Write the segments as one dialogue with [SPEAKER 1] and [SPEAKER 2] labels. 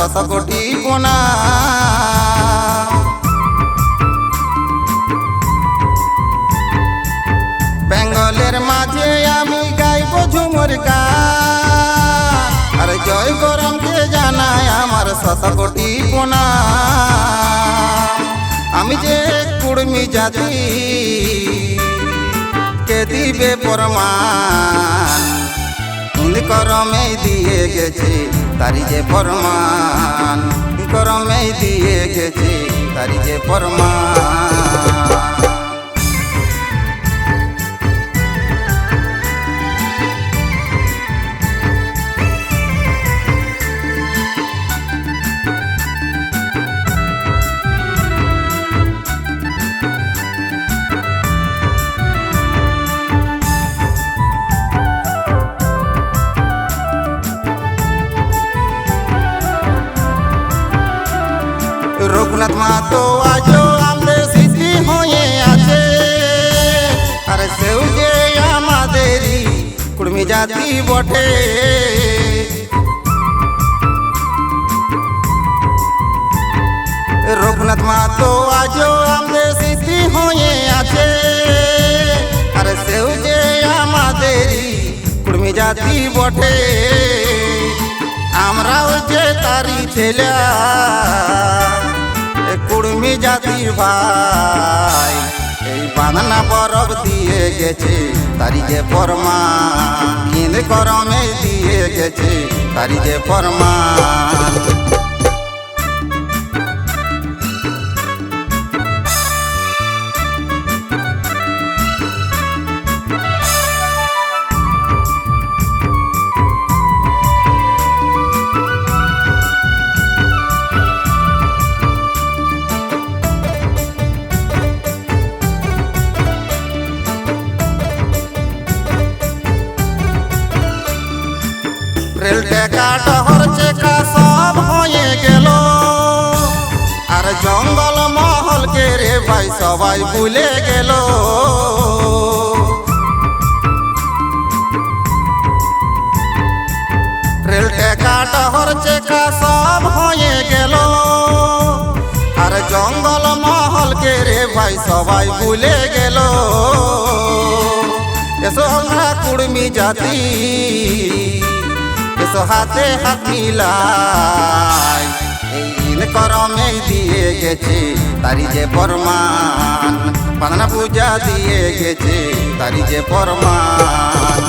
[SPEAKER 1] শত কোটি পোনা। বেঙ্গলের মাঝে আমি গাইব ঝুমুর গান, আর জয় গরমকে জানাই আমার শত কোটি পোনা। আমি যে কুড়মি জাতি কে দিবে প্রমাণ, করমে দিয়ে গেছে তারি যে প্রমাণ, করমে দিয়ে গেছে তারি যে প্রমাণ। রঘুনাথ মাহাতো আজও আমাদের স্মৃতি হয়ে আছে, আর সেও যে আমাদেরই কুড়মি জাতি বটে। রঘুনাথ মাহাতো আজও আমাদের স্মৃতি হয়ে আছে, আর সেও যে আমাদেরই কুড়মি জাতি বটে। আমরাও যে তারি ছেলে কুড়মি জাতির ভাই, এই বাঁধনা বরফ দিয়ে গেছে তারি যে প্রমাণ, করমে দিয়ে গেছে তারি যে প্রমাণ। রেল টেকা টহর চেকা সব হয়ে গেল, আর জঙ্গল মহলকে রে ভাই সবাই ভুলে গেল। রেল টেকা টহর চেকা সব হয়ে গেল, আর জঙ্গল মহলকে রে ভাই সবাই ভুলে গেল। এসো আমরা কুড়মি জাতি, এসো হাতে হাত মিলাই, এই করমে দিয়ে গেছে তারি যে প্রমাণ, বাঁধনা পূজা দিয়ে গেছে তারি যে প্রমাণ।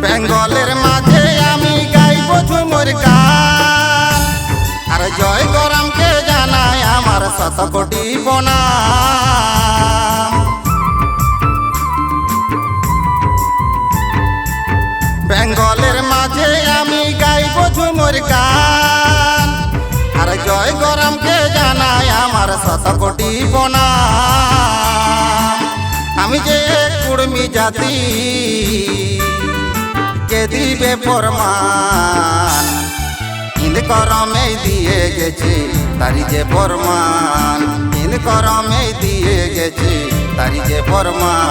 [SPEAKER 1] বেঙ্গলের মাঝে আমি গাইব ঝুমুর গান, আর জয় গরমকে জানাই আমার শত কোটি প্রণাম। বেঙ্গলের মাঝে আমি গাইব ঝুমুর গান, আর জয় গরমকে জানাই আমার শত কোটি প্রণাম। আমি যে কুড়মি জাতি কে দিবে প্রমাণ, করমে দিয়ে গেছে তারি যে প্রমাণ, করমে দিয়ে গেছে তারি যে প্রমাণ।